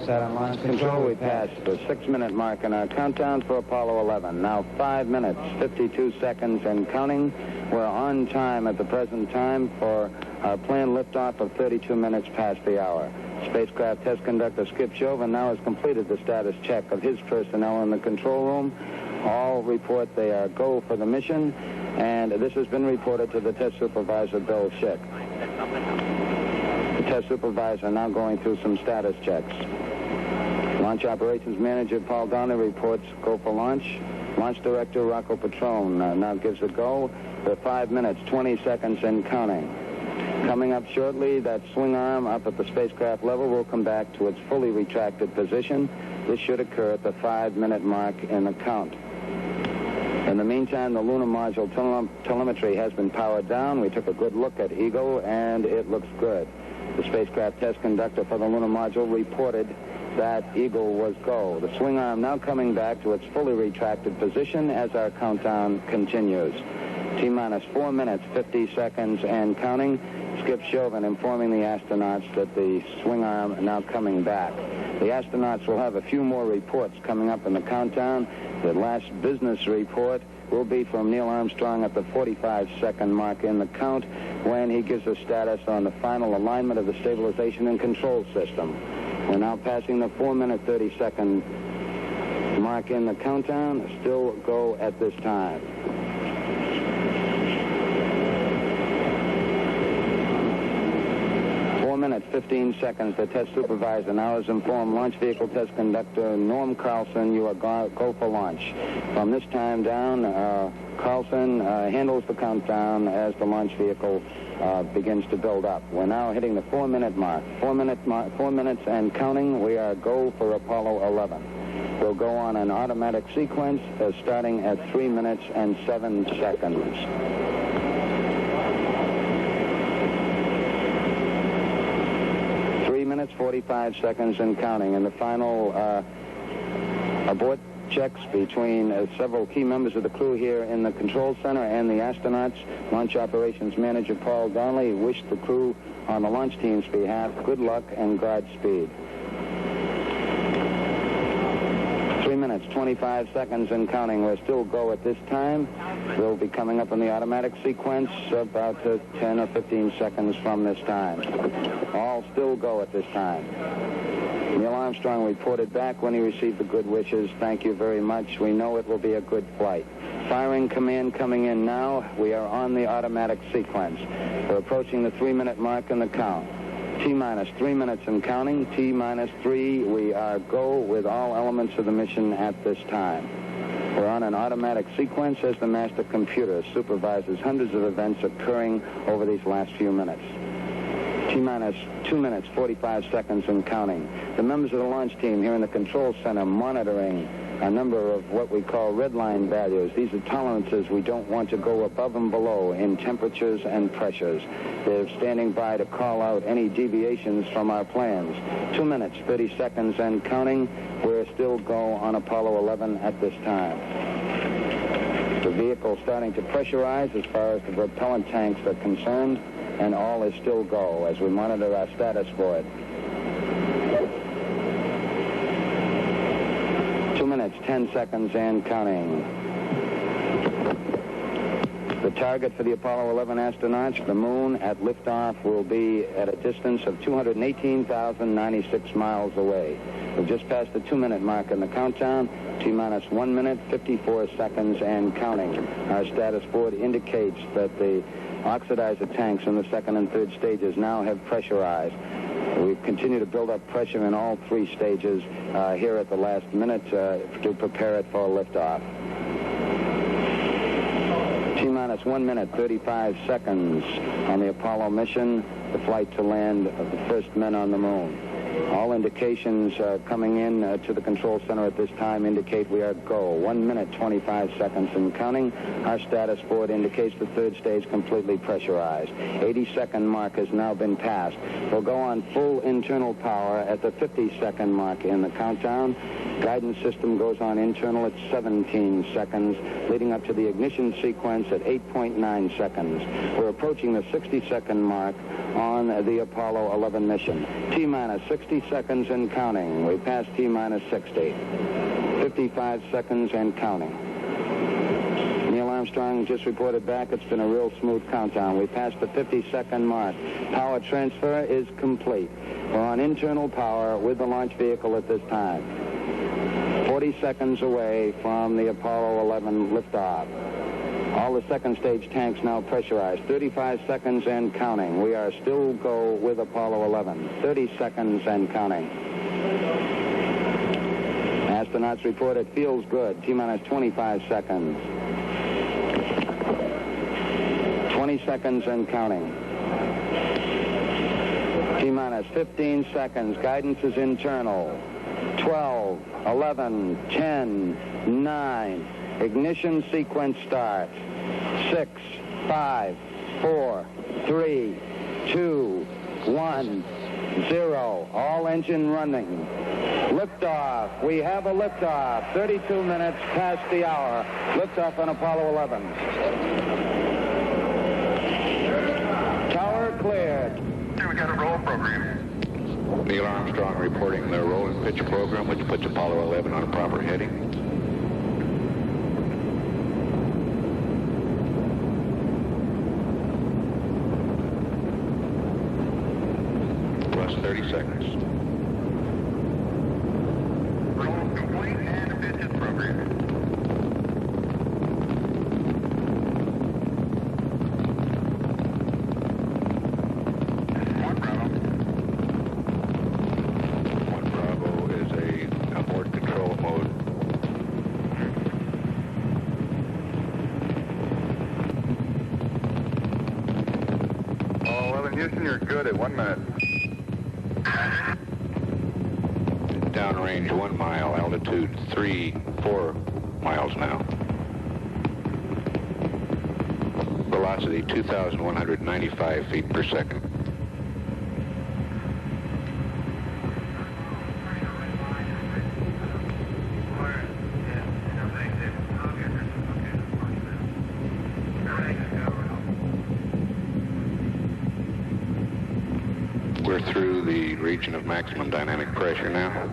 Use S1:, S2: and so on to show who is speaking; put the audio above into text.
S1: set on launch
S2: Control, we passed the 6-minute mark in our countdown for Apollo 11. Now 5 minutes, 52 seconds and counting. We're on time at the present time for our planned liftoff of 32 minutes past the hour. Spacecraft test conductor Skip Chauvin now has completed the status check of his personnel in the control room. All report they are go for the mission, and this has been reported to the test supervisor, Bill Schick. The test supervisor now going through some status checks. Launch operations manager Paul Donnelly reports go for launch. Launch director Rocco Petrone now gives a go for 5 minutes, 20 seconds and counting. Coming up shortly, that swing arm up at the spacecraft level will come back to its fully retracted position. This should occur at the 5-minute mark in the count. In the meantime, the lunar module telemetry has been powered down. We took a good look at Eagle, and it looks good. The spacecraft test conductor for the lunar module reported that Eagle was go. The swing arm now coming back to its fully retracted position as our countdown continues. T-minus 4 minutes, 50 seconds and counting. Skip Chauvin informing the astronauts that the swing arm now coming back. The astronauts will have a few more reports coming up in the countdown. The last business report will be from Neil Armstrong at the 45-second mark in the count when he gives a status on the final alignment of the stabilization and control system. We're now passing the 4-minute, 30-second mark in the countdown. Still go at this time. 4 minutes, 15 seconds. The test supervisor now has informed launch vehicle test conductor Norm Carlson you are go for launch. From this time down, Carlson handles the countdown as the launch vehicle begins to build up. We're now hitting the 4-minute mark. 4 minutes and counting. We are go for Apollo 11. We'll go on an automatic sequence starting at 3 minutes and 7 seconds. 3 minutes, 45 seconds and counting. And the final abort checks between several key members of the crew here in the control center and the astronauts. Launch operations manager Paul Donnelly wished the crew on the launch team's behalf good luck and Godspeed. 3 minutes, 25 seconds and counting. We're still go at this time. We'll be coming up in the automatic sequence about 10 or 15 seconds from this time. All still go at this time. Neil Armstrong reported back when he received the good wishes. Thank you very much. We know it will be a good flight. Firing command coming in now. We are on the automatic sequence. We're approaching the 3-minute mark in the count. T-minus 3 minutes and counting. T-minus 3. We are go with all elements of the mission at this time. We're on an automatic sequence as the master computer supervises hundreds of events occurring over these last few minutes. T-minus 2 minutes, 45 seconds and counting. The members of the launch team here in the control center monitoring a number of what we call red line values. These are tolerances we don't want to go above and below in temperatures and pressures. They're standing by to call out any deviations from our plans. 2 minutes, 30 seconds and counting. We're still go on Apollo 11 at this time. The vehicle starting to pressurize as far as the propellant tanks are concerned, and all is still go as we monitor our status for it. 2 minutes, 10 seconds and counting. The target for the Apollo 11 astronauts, the moon at liftoff, will be at a distance of 218,096 miles away. We've just passed the 2-minute mark in the countdown. T-minus 1 minute, 54 seconds and counting. Our status board indicates that the oxidizer tanks in the second and third stages now have pressurized. We continue to build up pressure in all 3 stages here at the last minute to prepare it for liftoff. T-minus 1 minute, 35 seconds on the Apollo mission, the flight to land of the first men on the moon. All indications coming in to the control center at this time indicate we are go. 1 minute, 25 seconds and counting. Our status board indicates the third stage completely pressurized. 80-second mark has now been passed. We'll go on full internal power at the 50-second mark in the countdown. Guidance system goes on internal at 17 seconds, leading up to the ignition sequence at 8.9 seconds. We're approaching the 60-second mark on the Apollo 11 mission. T-minus 60 60 seconds and counting. We passed T-minus 60. 55 seconds and counting. Neil Armstrong just reported back. It's been a real smooth countdown. We passed the 50-second mark. Power transfer is complete. We're on internal power with the launch vehicle at this time. 40 seconds away from the Apollo 11 liftoff. All the second stage tanks now pressurized. 35 seconds and counting. We are still go with Apollo 11. 30 seconds and counting. Astronauts report it feels good. T-minus 25 seconds. 20 seconds and counting. T-minus 15 seconds. Guidance is internal. 12, 11, 10, 9. Ignition sequence starts. 6, 5, 4, 3, 2, 1, 0. All engine running. Liftoff. We have a liftoff. 32 minutes past the hour. Liftoff on Apollo 11. Tower cleared.
S1: We got a roll program.
S3: Neil Armstrong reporting the roll and pitch program, which puts Apollo 11 on a proper heading. Plus 30 seconds.
S1: Roll complete and pitches program. Houston, you're good at 1 minute.
S3: Downrange 1 mile, altitude 4 miles now. Velocity 2,195 feet per second. We're through the region of maximum dynamic pressure now.